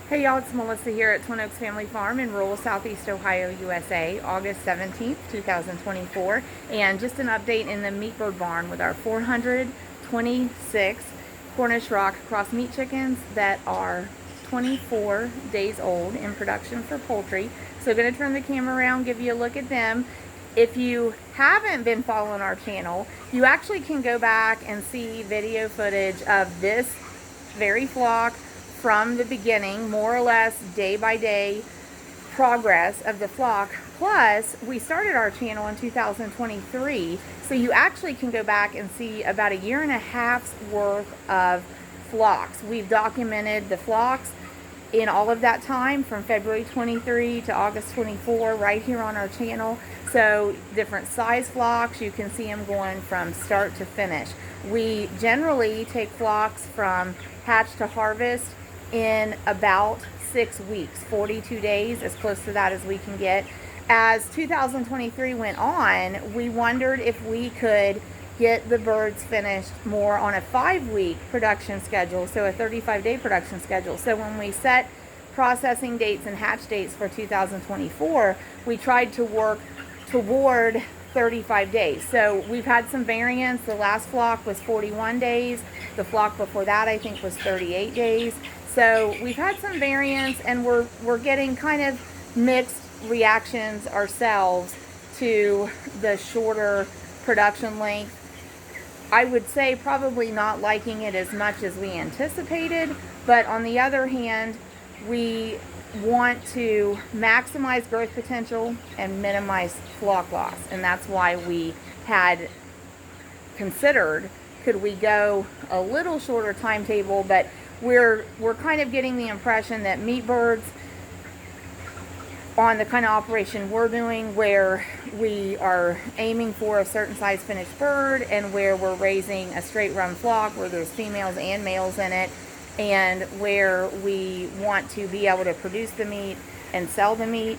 Hey y'all, it's Melissa here at Twin Oaks Family Farm in rural Southeast Ohio, USA, August 17th, 2024. And just an update in the meat bird barn with our 426 Cornish Rock cross meat chickens that are 24 days old in production for poultry. So I'm going to turn the camera around, give you a look at them. If you haven't been following our channel, you actually can go back and see video footage of this very flock from the beginning, more or less day by day progress of the flock. Plus, we started our channel in 2023, so you actually can go back and see about a year and a half's worth of flocks. We've documented the flocks in all of that time from February 23 to August 24 right here on our channel. So different size flocks, you can see them going from start to finish. We generally take flocks from hatch to harvest in about 6 weeks, 42 days, as close to that as we can get. As 2023 went on, we wondered if we could get the birds finished more on a 5-week production schedule, so a 35-day production schedule. So when we set processing dates and hatch dates for 2024, we tried to work toward 35 days. So we've had some variance. The last flock was 41 days. The flock before that, I think, was 38 days. So we've had some variance, and we're getting kind of mixed reactions ourselves to the shorter production length. I would say probably not liking it as much as we anticipated, but on the other hand, we want to maximize growth potential and minimize flock loss, and that's why we had considered, could we go a little shorter timetable. But we're kind of getting the impression that meat birds, on the kind of operation we're doing, where we are aiming for a certain size finished bird and where we're raising a straight run flock where there's females and males in it, and where we want to be able to produce the meat and sell the meat,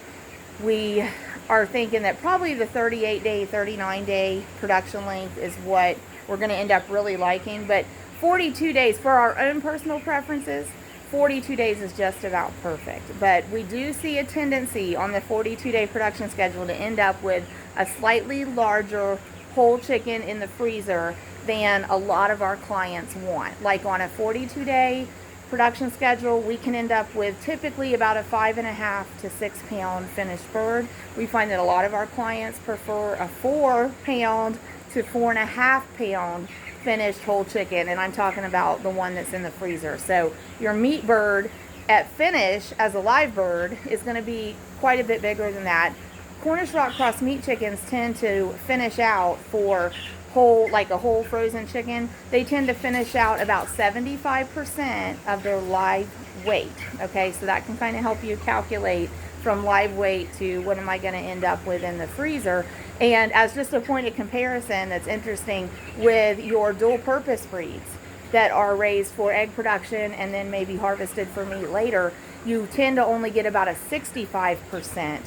we are thinking that probably the 38-day, 39-day production length is what we're going to end up really liking. But 42 days, for our own personal preferences, 42 days is just about perfect. But we do see a tendency on the 42-day production schedule to end up with a slightly larger whole chicken in the freezer than a lot of our clients want. Like on a 42-day production schedule, we can end up with typically about a 5.5 to 6 pound finished bird. We find that a lot of our clients prefer a 4 pound to 4.5 pound finished whole chicken, and I'm talking about the one that's in the freezer. So your meat bird at finish as a live bird is going to be quite a bit bigger than that. Cornish Rock cross meat chickens tend to finish out for whole, like a whole frozen chicken, they tend to finish out about 75% of their live weight. Okay, so that can kind of help you calculate from live weight to what am I going to end up with in the freezer. And as just a point of comparison that's interesting, with your dual purpose breeds that are raised for egg production and then maybe harvested for meat later, you tend to only get about a 65%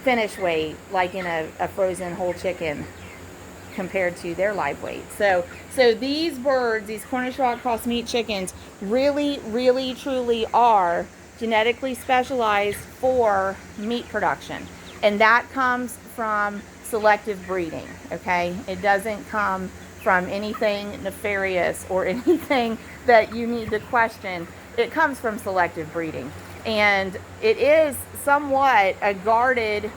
finish weight, like in a frozen whole chicken, compared to their live weight. So these birds, these Cornish Rock cross meat chickens, really truly are genetically specialized for meat production, and that comes from selective breeding. Okay, it doesn't come from anything nefarious or anything that you need to question. It comes from selective breeding, and it is somewhat a guarded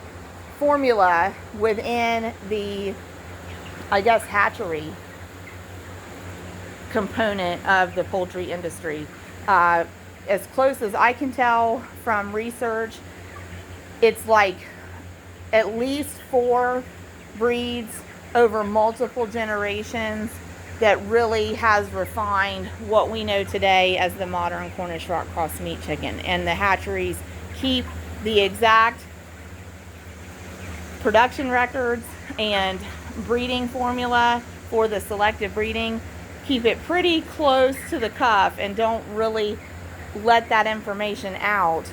formula within the, I guess, hatchery component of the poultry industry. As close as I can tell from research, it's like at least 4 breeds over multiple generations that really has refined what we know today as the modern Cornish Rock cross meat chicken. And the hatcheries keep the exact production records and breeding formula for the selective breeding, keep it pretty close to the cuff and don't really let that information out.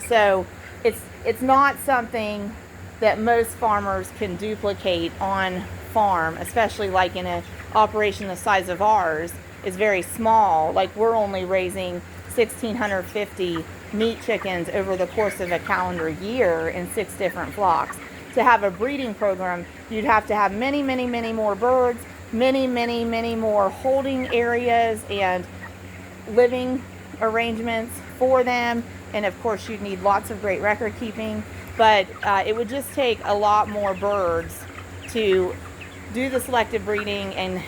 So it's not something that most farmers can duplicate on farm, especially like in an operation the size of ours is very small. Like we're only raising 1,650 meat chickens over the course of a calendar year in 6 different flocks. To have a breeding program, you'd have to have many, many, many more birds, many, many, many more holding areas and living arrangements for them. And of course, you'd need lots of great record keeping, but it would just take a lot more birds to do the selective breeding and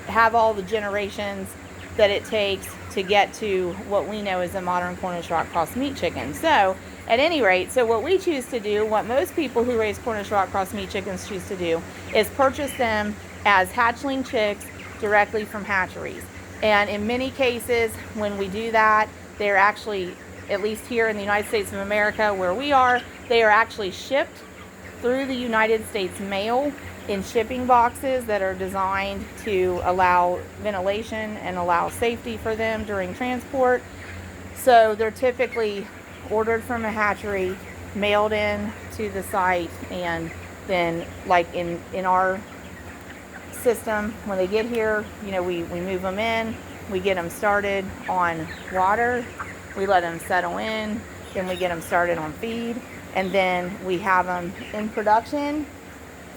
have all the generations that it takes to get to what we know as a modern Cornish rock cross meat chicken. So at any rate, so what we choose to do, what most people who raise Cornish rock cross meat chickens choose to do, is purchase them as hatchling chicks directly from hatcheries. And in many cases, when we do that, they're actually, at least here in the United States of America where we are, they are actually shipped through the United States mail in shipping boxes that are designed to allow ventilation and allow safety for them during transport. So they're typically ordered from a hatchery, mailed in to the site, and then like in our system, when they get here, you know, we move them in, we get them started on water, we let them settle in, then we get them started on feed, and then we have them in production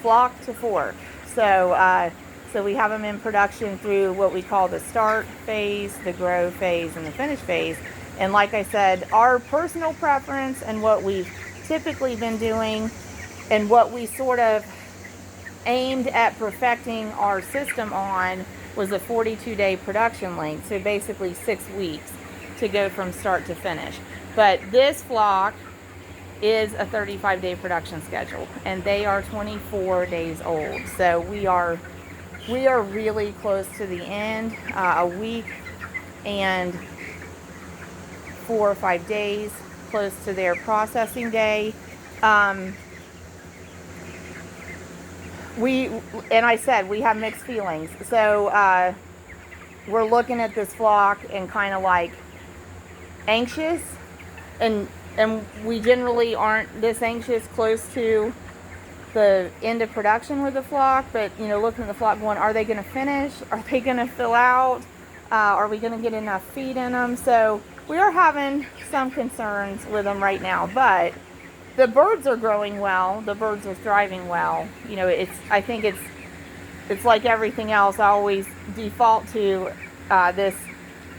flock to fork. So we have them in production through what we call the start phase, the grow phase, and the finish phase. And like I said, our personal preference and what we've typically been doing and what we sort of aimed at perfecting our system on was a 42-day production length. So basically 6 weeks to go from start to finish. But this flock is a 35-day production schedule, and they are 24 days old. So we are really close to the end. A week and 4 or 5 days close to their processing day. And I said we have mixed feelings. So we're looking at this flock and kind of like anxious, and we generally aren't this anxious close to the end of production with the flock, but you know, looking at the flock going, are they going to finish? Are they going to fill out? Are we going to get enough feed in them? So we are having some concerns with them right now, but the birds are growing well. The birds are thriving well. You know, I think it's like everything else. I always default to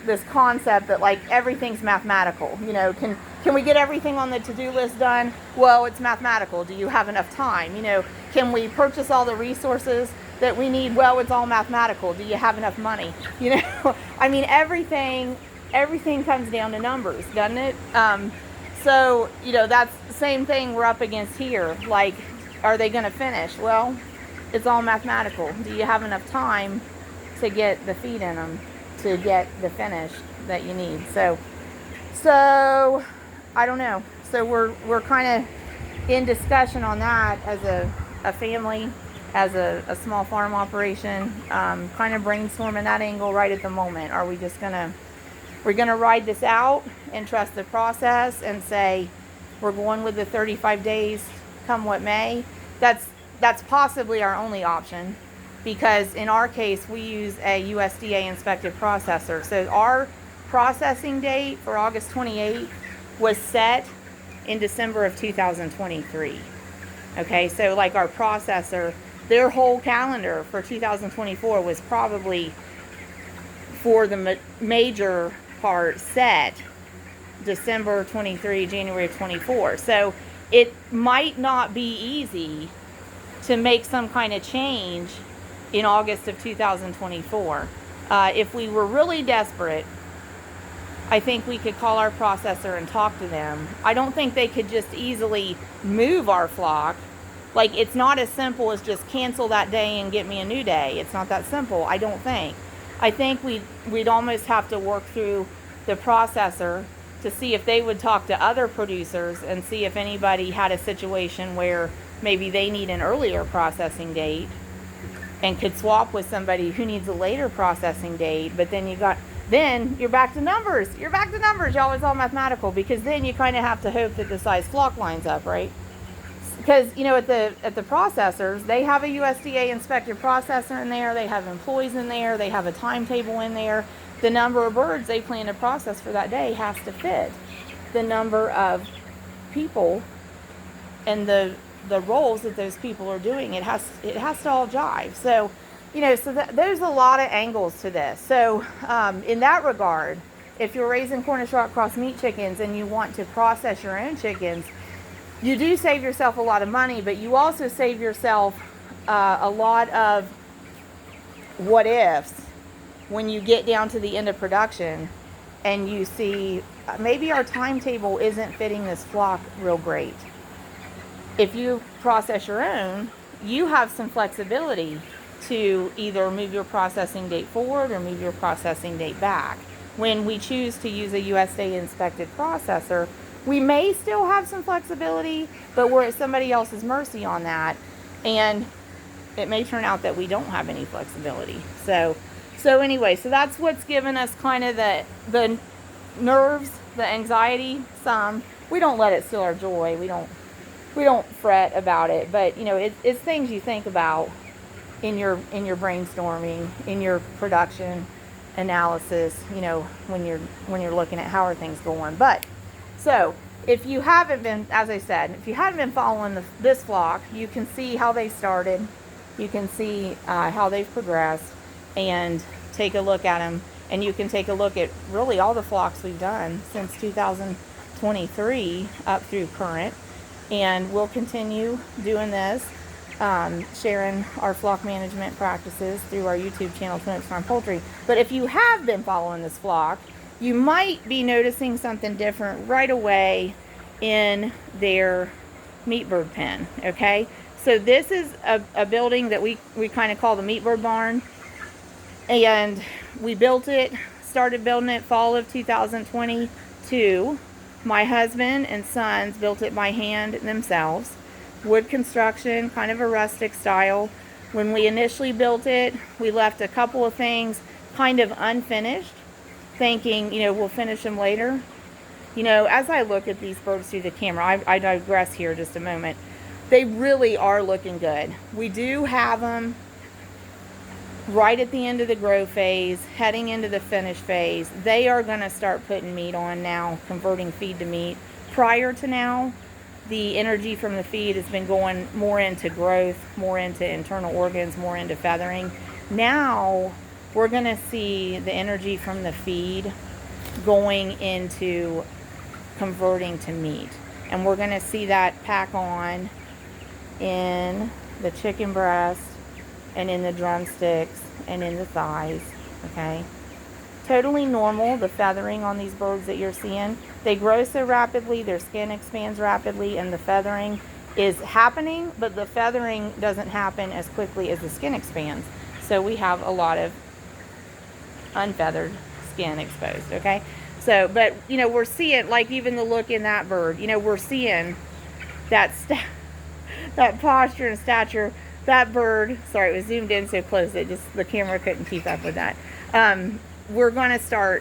this concept that like everything's mathematical. You know, can we get everything on the to-do list done? Well, it's mathematical. Do you have enough time? You know, can we purchase all the resources that we need? Well, it's all mathematical. Do you have enough money? You know, I mean, everything comes down to numbers, doesn't it? So, you know, that's the same thing we're up against here. Like, are they going to finish? Well, it's all mathematical. Do you have enough time to get the feed in them to get the finish that you need? So I don't know. So we're kind of in discussion on that as a family, as a small farm operation, kind of brainstorming that angle right at the moment. Are we just we're gonna ride this out and trust the process and say we're going with the 35 days come what may? That's possibly our only option, because in our case we use a USDA inspected processor. So our processing date for August 28th was set in December of 2023. Okay, so like our processor, their whole calendar for 2024 was probably, for the major part, set December 23, January 24. So it might not be easy to make some kind of change in August of 2024. If we were really desperate, I think we could call our processor and talk to them. I don't think they could just easily move our flock. Like, it's not as simple as just cancel that day and get me a new day. It's not that simple, I don't think. I think we'd almost have to work through the processor to see if they would talk to other producers and see if anybody had a situation where maybe they need an earlier processing date and could swap with somebody who needs a later processing date. But then you're back to numbers. Y'all, it's all mathematical, because then you kind of have to hope that the size flock lines up, right? Because, you know, at the processors, they have a USDA inspected processor in there, they have employees in there, they have a timetable in there. the number of birds they plan to process for that day has to fit the number of people and the roles that those people are doing. It has to all jive. So, so there's a lot of angles to this. So in that regard, if you're raising Cornish rock cross meat chickens and you want to process your own chickens, you do save yourself a lot of money, but you also save yourself a lot of what ifs when you get down to the end of production and you see maybe our timetable isn't fitting this flock real great. If you process your own, you have some flexibility to either move your processing date forward or move your processing date back. When we choose to use a USDA inspected processor, we may still have some flexibility, but we're at somebody else's mercy on that. And it may turn out that we don't have any flexibility. So anyway, so that's what's given us kind of the nerves, the anxiety, some. We don't let it steal our joy. We don't fret about it, but it's things you think about in your brainstorming, in your production analysis, when you're looking at how are things going. But so if you haven't been, as I said, if you haven't been following this flock, you can see how they started, you can see how they've progressed, and take a look at them. And you can take a look at really all the flocks we've done since 2023 up through current. And we'll continue doing this, sharing our flock management practices through our YouTube channel, Twin Oaks Farm Poultry. But if you have been following this flock, you might be noticing something different right away in their meat bird pen, okay? So this is a building that we kind of call the meat bird barn. And we started building it fall of 2022. My husband and sons built it by hand themselves. Wood construction, kind of a rustic style. When we initially built it, we left a couple of things kind of unfinished, thinking, we'll finish them later. As I look at these birds through the camera, I digress here just a moment. They really are looking good. We do have them right at the end of the grow phase, heading into the finish phase. They are going to start putting meat on now, converting feed to meat. Prior to now, the energy from the feed has been going more into growth, more into internal organs, more into feathering. Now, we're going to see the energy from the feed going into converting to meat. And we're going to see that pack on in the chicken breast, and in the drumsticks, and in the thighs, okay? Totally normal, the feathering on these birds that you're seeing. They grow so rapidly, their skin expands rapidly, and the feathering is happening, but the feathering doesn't happen as quickly as the skin expands. So we have a lot of unfeathered skin exposed, okay? So, but, we're seeing, like even the look in that bird, we're seeing that posture and stature. That bird, sorry, it was zoomed in so close that the camera couldn't keep up with that.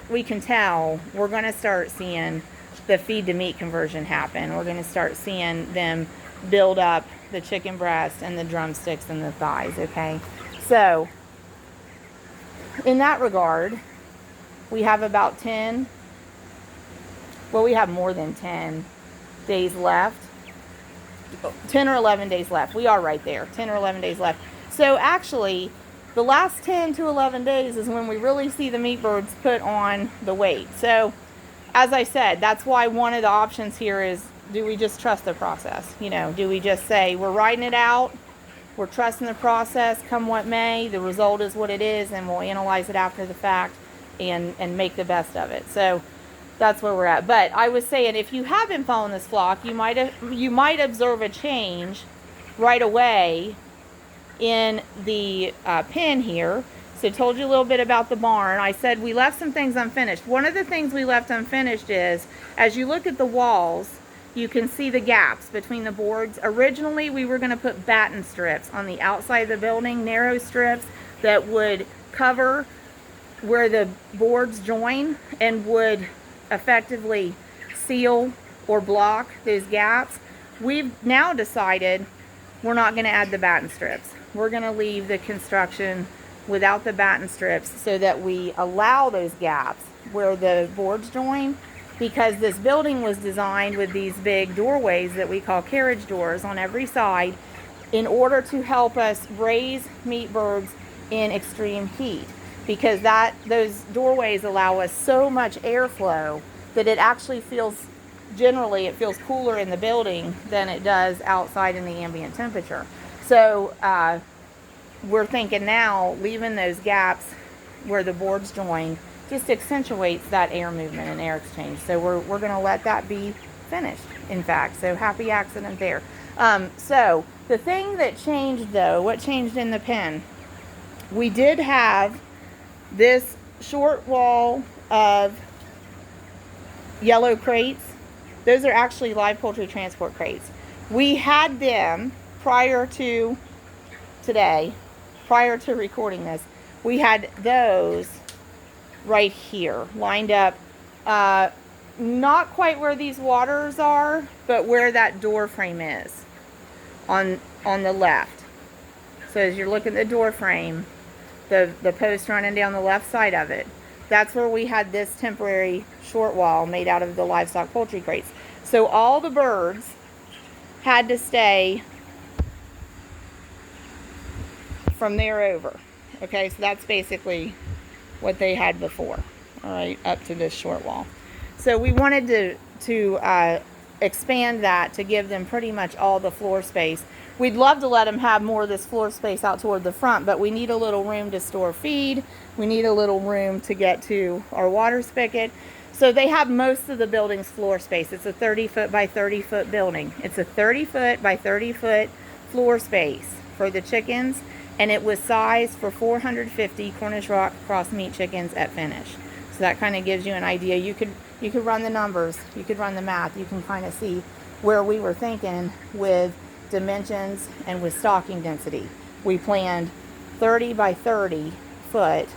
We can tell, we're going to start seeing the feed to meat conversion happen. We're going to start seeing them build up the chicken breast and the drumsticks and the thighs, okay? So, in that regard, we have about 10, well, we have more than 10 days left. 10 or 11 days left. We are right there. 10 or 11 days left. So actually, the last 10 to 11 days is when we really see the meat birds put on the weight. So, as I said, that's why one of the options here is, do we just trust the process? Do we just say, we're riding it out, we're trusting the process, come what may, the result is what it is, and we'll analyze it after the fact and make the best of it. So, that's where we're at. But I was saying, if you have been following this flock, you might observe a change right away in the pen here. So told you a little bit about the barn. I said we left some things unfinished. One of the things we left unfinished is, as you look at the walls, you can see the gaps between the boards. Originally, we were going to put batten strips on the outside of the building, narrow strips that would cover where the boards join and would effectively seal or block those gaps. We've now decided we're not going to add the batten strips. We're going to leave the construction without the batten strips so that we allow those gaps where the boards join, because this building was designed with these big doorways that we call carriage doors on every side in order to help us raise meat birds in extreme heat, because those doorways allow us so much airflow that it actually feels, generally it feels cooler in the building than it does outside in the ambient temperature. So we're thinking now leaving those gaps where the boards join just accentuates that air movement and air exchange. So we're going to let that be finished, in fact. So happy accident there. So the thing that changed, though, what changed in the pen, we did have this short wall of yellow crates. Those are actually live poultry transport crates. We had them prior to today, prior to recording this. We had those right here lined up, not quite where these waters are, but where that door frame is on the left. So as you're looking at the door frame, the post running down the left side of it, that's where we had this temporary short wall made out of the livestock poultry crates. So all the birds had to stay from there over. Okay, so that's basically what they had before, all right, up to this short wall. So we wanted to expand that to give them pretty much all the floor space. We'd love to let them have more of this floor space out toward the front, but we need a little room to store feed. We need a little room to get to our water spigot. So they have most of the building's floor space. It's a 30-foot by 30-foot building. It's a 30-foot by 30-foot floor space for the chickens, and it was sized for 450 Cornish Rock cross meat chickens at finish. So that kind of gives you an idea. You could run the numbers, you could run the math, you can kind of see where we were thinking with dimensions and with stocking density. We planned 30 by 30 foot.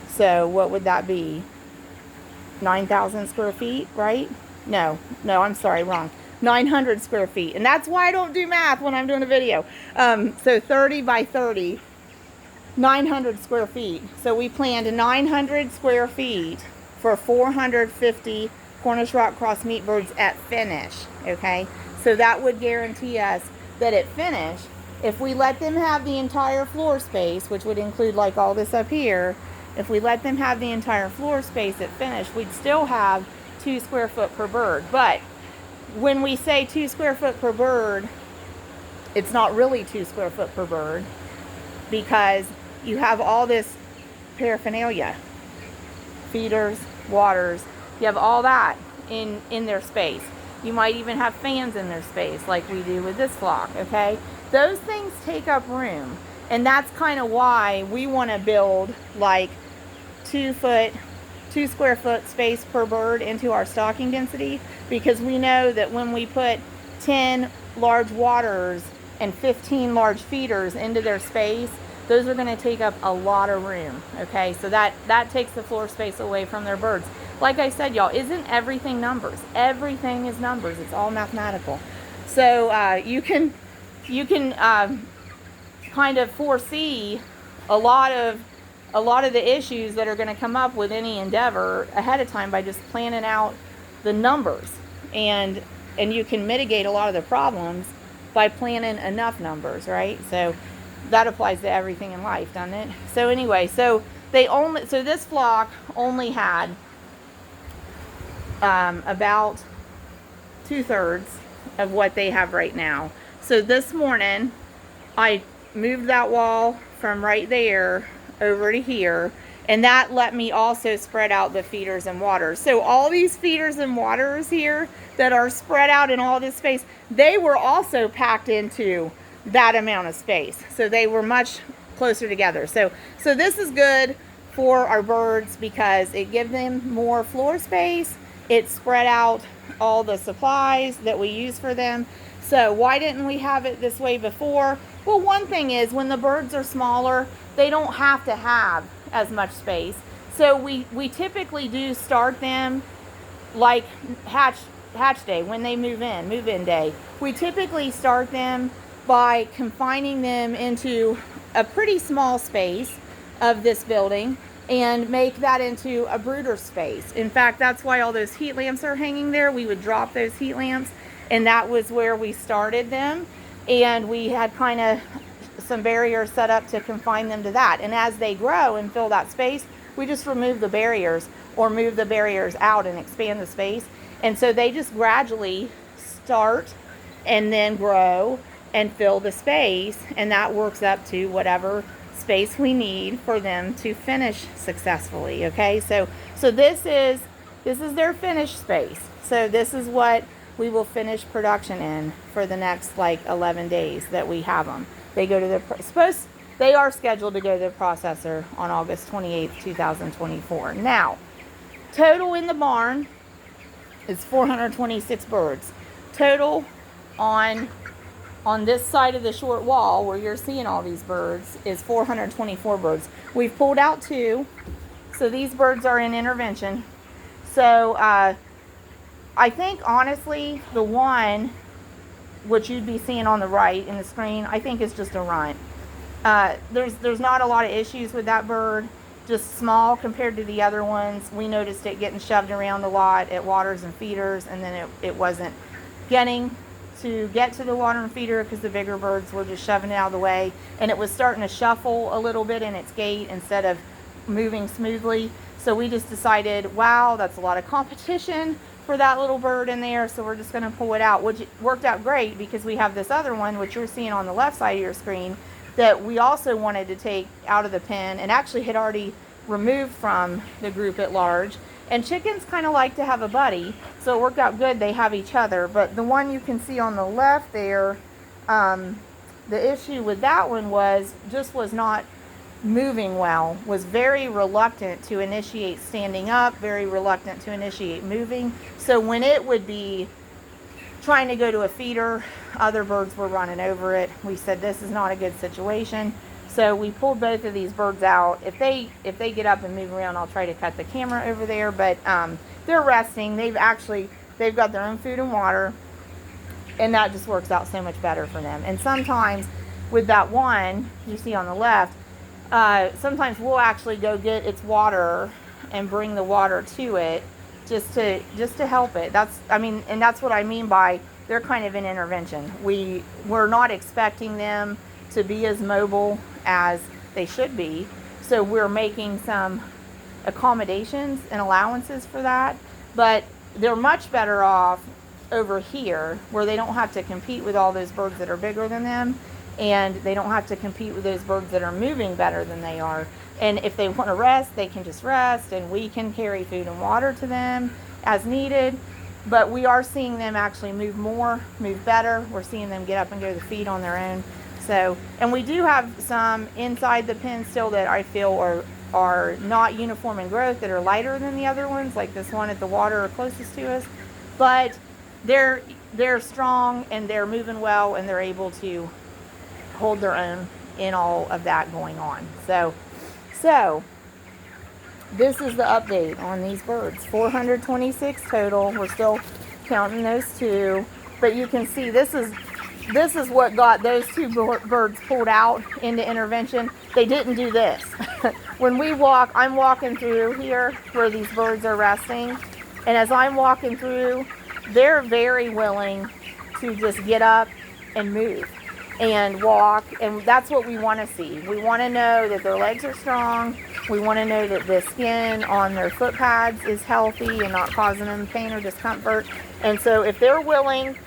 So what would that be? 9,000 square feet, right? No, I'm sorry, wrong. 900 square feet. And that's why I don't do math when I'm doing a video. So 30 by 30, 900 square feet. So we planned 900 square feet for 450 Cornish Rock cross meat birds at finish, okay? So that would guarantee us that at finish, if we let them have the entire floor space, which would include like all this up here, if we let them have the entire floor space at finish, we'd still have 2 square foot per bird. But when we say 2 square foot per bird, it's not really 2 square foot per bird, because you have all this paraphernalia, feeders, waters, you have all that in their space. You might even have fans in their space like we do with this flock, okay? Those things take up room, and that's kind of why we want to build like 2 square foot space per bird into our stocking density, because we know that when we put 10 large waters and 15 large feeders into their space, those are going to take up a lot of room, okay? So that takes the floor space away from their birds. Like I said, y'all, isn't everything numbers? Everything is numbers. It's all mathematical. So you can kind of foresee a lot of the issues that are going to come up with any endeavor ahead of time by just planning out the numbers, and you can mitigate a lot of the problems by planning enough numbers, right? So that applies to everything in life, doesn't it? So anyway, so this flock only had about 2/3 of what they have right now. So this morning I moved that wall from right there over to here, and that let me also spread out the feeders and waters. So all these feeders and waters here that are spread out in all this space, they were also packed into that amount of space. So they were much closer together. So this is good for our birds because it gives them more floor space. It spread out all the supplies that we use for them. So why didn't we have it this way before? Well, one thing is when the birds are smaller, they don't have to have as much space. So we typically do start them like hatch day, when they move in day. We typically start them by confining them into a pretty small space of this building and make that into a brooder space. In fact, that's why all those heat lamps are hanging there. We would drop those heat lamps, and that was where we started them. And we had kind of some barriers set up to confine them to that. And as they grow and fill that space, we just remove the barriers or move the barriers out and expand the space. And so they just gradually start and then grow and fill the space, and that works up to whatever space we need for them to finish successfully. Okay, so this is their finished space. So this is what we will finish production in for the next like 11 days that we have them. They go to they are scheduled to go to the processor on August 28th, 2024. Now, total in the barn is 426 birds. Total on this side of the short wall where you're seeing all these birds is 424 birds. We've pulled out 2, so these birds are in intervention. So I think honestly the one which you'd be seeing on the right in the screen, I think is just a runt. There's not a lot of issues with that bird, just small compared to the other ones. We noticed it getting shoved around a lot at waters and feeders, and then it wasn't getting to get to the water and feeder because the bigger birds were just shoving it out of the way, and it was starting to shuffle a little bit in its gait instead of moving smoothly. So we just decided, wow, that's a lot of competition for that little bird in there, so we're just going to pull it out, which worked out great because we have this other one, which you're seeing on the left side of your screen, that we also wanted to take out of the pen and actually had already removed from the group at large. And chickens kind of like to have a buddy, so it worked out good. They have each other. But the one you can see on the left there, the issue with that one was not moving well, was very reluctant to initiate standing up, very reluctant to initiate moving. So when it would be trying to go to a feeder, other birds were running over it. We said this is not a good situation. So we pulled both of these birds out. If they get up and move around, I'll try to cut the camera over there. But they're resting. They've got their own food and water, and that just works out so much better for them. And sometimes with that one you see on the left, sometimes we'll actually go get its water and bring the water to it just to help it. And that's what I mean by they're kind of in intervention. We're not expecting them to be as mobile as they should be, so we're making some accommodations and allowances for that. But they're much better off over here where they don't have to compete with all those birds that are bigger than them, and they don't have to compete with those birds that are moving better than they are. And if they want to rest, they can just rest, and we can carry food and water to them as needed. But we are seeing them actually move more, move better. We're seeing them get up and go to feed on their own. So, and we do have some inside the pen still that I feel are not uniform in growth, that are lighter than the other ones, like this one at the water closest to us. But they're strong, and they're moving well, and they're able to hold their own in all of that going on. So this is the update on these birds. 426 total. We're still counting those 2, but you can see this is what got those 2 birds pulled out into intervention. They didn't do this. When we walk, I'm walking through here where these birds are resting, and as I'm walking through, they're very willing to just get up and move and walk, and that's what we want to see. We want to know that their legs are strong. We want to know that the skin on their foot pads is healthy and not causing them pain or discomfort. And so if they're willing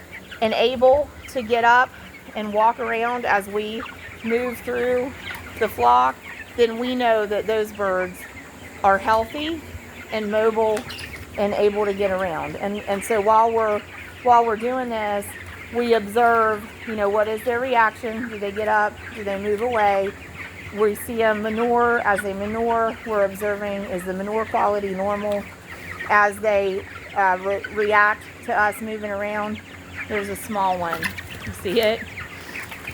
and able to get up and walk around as we move through the flock, then we know that those birds are healthy and mobile and able to get around. And so while we're doing this, we observe, what is their reaction? Do they get up? Do they move away? We see them manure. As they manure, we're observing, is the manure quality normal? As they react to us moving around, there's a small one. You see it?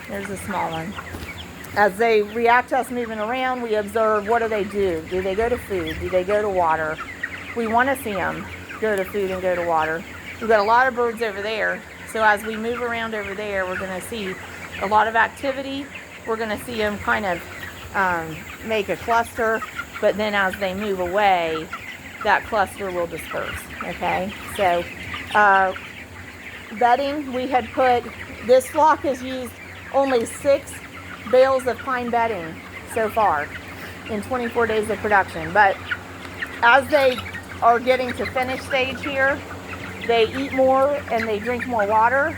There's a small one. As they react to us moving around, we observe, what do? Do they go to food? Do they go to water? We want to see them go to food and go to water. We've got a lot of birds over there. So as we move around over there, we're going to see a lot of activity we're going to see them kind of make a cluster, but then as they move away, that cluster will disperse. Okay, so bedding, we had put, this flock has used only 6 bales of pine bedding so far in 24 days of production. But as they are getting to finish stage here, they eat more and they drink more water.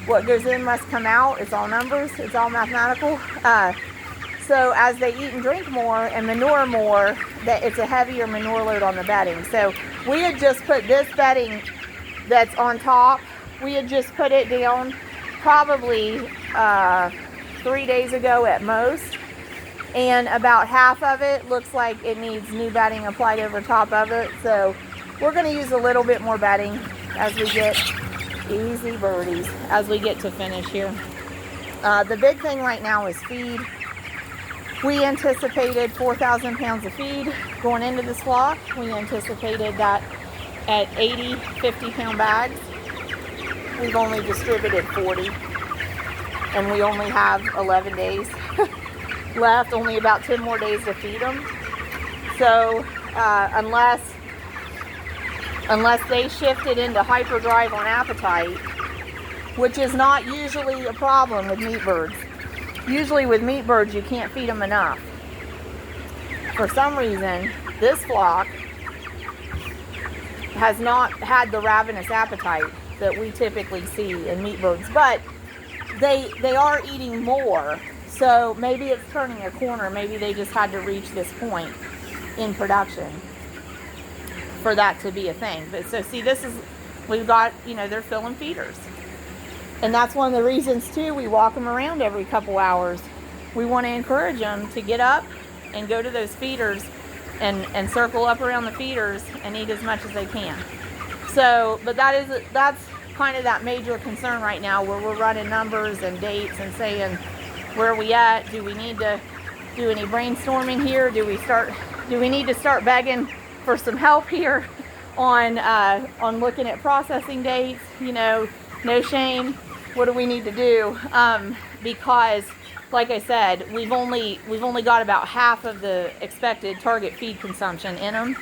What goes in must come out. It's all numbers. It's all mathematical. So as they eat and drink more and manure more, that it's a heavier manure load on the bedding. So we had just put this bedding that's on top, we had just put it down probably 3 days ago at most. And about half of it looks like it needs new bedding applied over top of it. So we're going to use a little bit more bedding as we get, easy birdies, as we get to finish here. The big thing right now is feed. We anticipated 4,000 pounds of feed going into this flock. We anticipated that at 80, 50-pound bags. We've only distributed 40. And we only have 11 days left, only about 10 more days to feed them. So unless they shifted into hyperdrive on appetite, which is not usually a problem with meat birds. Usually with meat birds, you can't feed them enough. For some reason, this flock has not had the ravenous appetite that we typically see in meat birds, but they are eating more. So maybe it's turning a corner. Maybe they just had to reach this point in production for that to be a thing. But so see, this is, we've got, they're filling feeders. And that's one of the reasons too, we walk them around every couple hours. We want to encourage them to get up and go to those feeders and circle up around the feeders and eat as much as they can. So, but that's kind of that major concern right now, where we're running numbers and dates and saying, where are we at? Do we need to do any brainstorming here? Do we need to start begging for some help here on looking at processing dates? No shame. What do we need to do? Because, like I said, we've only got about half of the expected target feed consumption in them.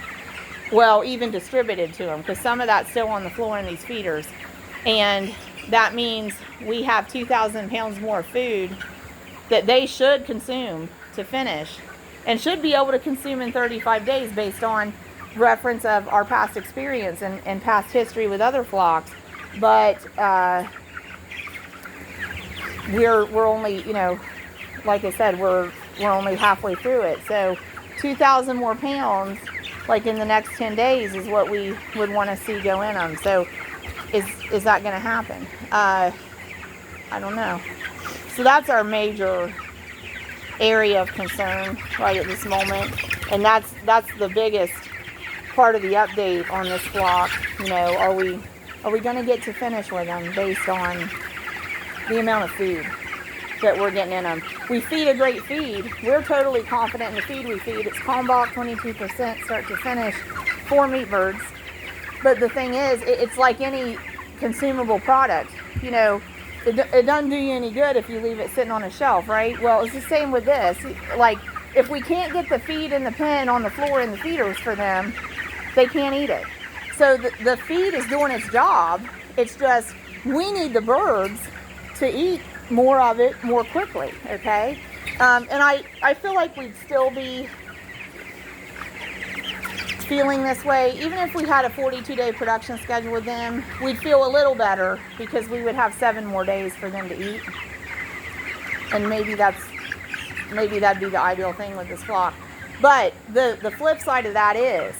Well, even distributed to them, because some of that's still on the floor in these feeders, and that means we have 2,000 pounds more food that they should consume to finish, and should be able to consume in 35 days based on reference of our past experience and past history with other flocks. But we're only, like I said, we're only halfway through it. So 2,000 more pounds, like in the next 10 days, is what we would want to see go in them. So is that going to happen? I don't know. So that's our major area of concern right at this moment, and that's the biggest part of the update on this flock. Are we going to get to finish with them based on the amount of food that we're getting in them? We feed a great feed. We're totally confident in the feed we feed. It's Kalmbach 22% start to finish for meat birds. But the thing is, it's like any consumable product. It doesn't do you any good if you leave it sitting on a shelf, right? Well, it's the same with this. Like, if we can't get the feed in the pen on the floor in the feeders for them, they can't eat it. So the feed is doing its job. It's just, we need the birds to eat more of it more quickly, okay? And I feel like we'd still be feeling this way. Even if we had a 42-day production schedule with them, we'd feel a little better because we would have 7 more days for them to eat. And maybe that'd be the ideal thing with this flock. But the flip side of that is,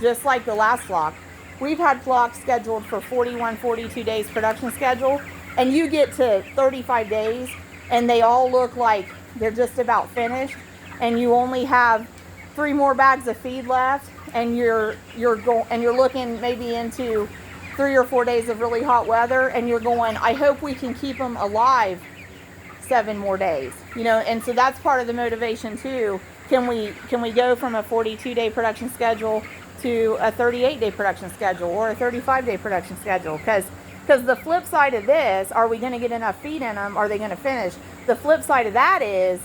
just like the last flock, we've had flocks scheduled for 41, 42 days production schedule, and you get to 35 days and they all look like they're just about finished, and you only have 3 more bags of feed left, and you're looking maybe into 3 or 4 days of really hot weather, and you're going, I hope we can keep them alive 7 more days, and so that's part of the motivation too. Can we go from a 42-day production schedule to a 38-day production schedule or a 35-day production schedule? Because the flip side of this, are we going to get enough feed in them? Are they going to finish? the flip side of that is,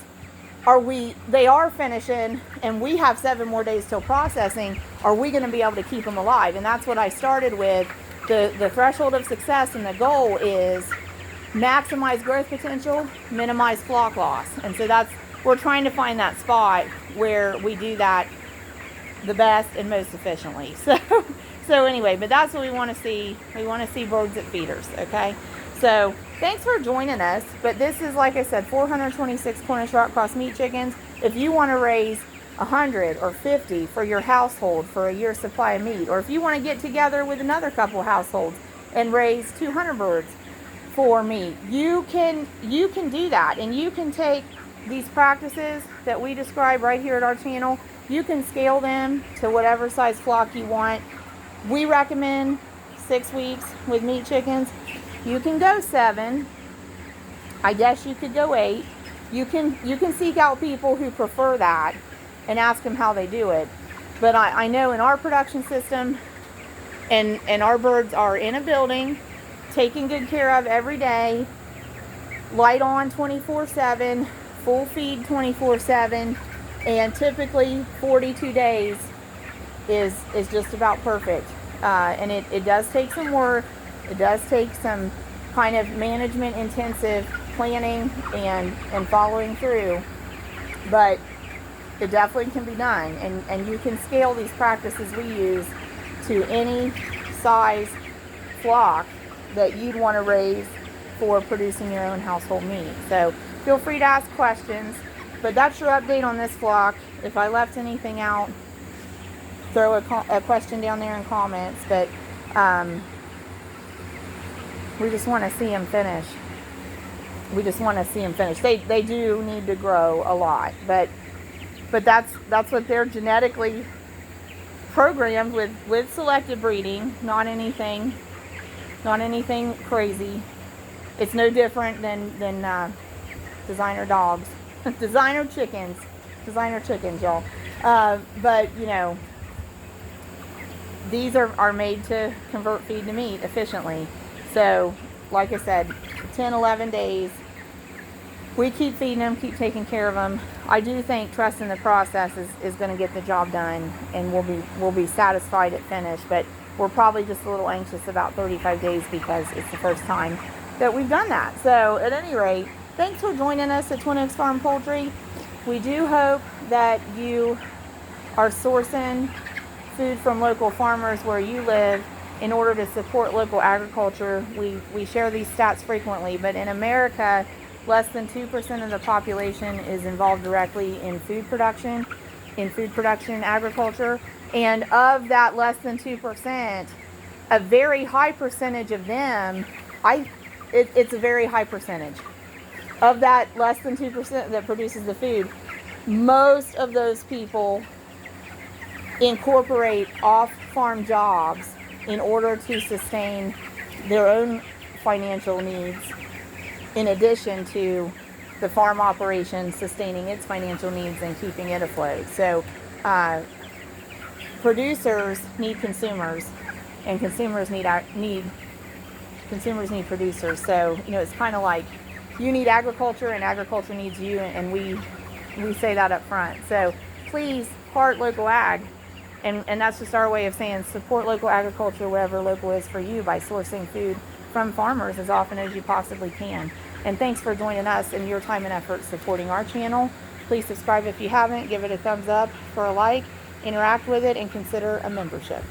they are finishing and we have 7 more days till processing. Are we going to be able to keep them alive? And that's what I started with. The threshold of success and the goal is maximize growth potential, minimize flock loss. And so we're trying to find that spot where we do that the best and most efficiently. So anyway, but that's what we want to see. We want to see birds at feeders, okay? So thanks for joining us. But this is, like I said, 426 Cornish rock cross meat chickens. If you want to raise 100 or 50 for your household for a year's supply of meat, or if you want to get together with another couple households and raise 200 birds for meat, you can do that. And you can take these practices that we describe right here at our channel. You can scale them to whatever size flock you want. We recommend 6 weeks with meat chickens. You can go 7. I guess you could go 8. You can seek out people who prefer that and ask them how they do it. But I know in our production system, and our birds are in a building, taken good care of every day, light on 24/7, full feed 24/7, and typically 42 days is just about perfect. And it does take some work. It does take some kind of management intensive planning and following through, but it definitely can be done. And you can scale these practices we use to any size flock that you'd want to raise for producing your own household meat. So feel free to ask questions, but that's your update on this flock. If I left anything out, throw a question down there in comments, but we just want to see them finish. We just want to see them finish. They do need to grow a lot, but that's what they're genetically programmed with selective breeding, not anything crazy. It's no different than designer dogs, designer chickens, y'all. But you know, these are made to convert feed to meat efficiently. So, like I said, 10, 11 days, we keep feeding them, keep taking care of them. I do think trusting the process is going to get the job done, and we'll be satisfied at finish. But we're probably just a little anxious about 35 days because it's the first time that we've done that. So, at any rate, thanks for joining us at Twin Oaks Farm Poultry. We do hope that you are sourcing food from local farmers where you live in order to support local agriculture. We share these stats frequently, but in America, less than 2% of the population is involved directly in food production and agriculture. And of that less than 2%, a very high percentage of them, it's a very high percentage. Of that less than 2% that produces the food, most of those people incorporate off-farm jobs in order to sustain their own financial needs, in addition to the farm operation sustaining its financial needs and keeping it afloat. So producers need consumers, and consumers need producers. So, you know, it's kind of like you need agriculture and agriculture needs you, and we say that up front. So please heart local ag. And that's just our way of saying support local agriculture wherever local is for you by sourcing food from farmers as often as you possibly can. And thanks for joining us and your time and effort supporting our channel. Please subscribe if you haven't, give it a thumbs up for a like, interact with it, and consider a membership.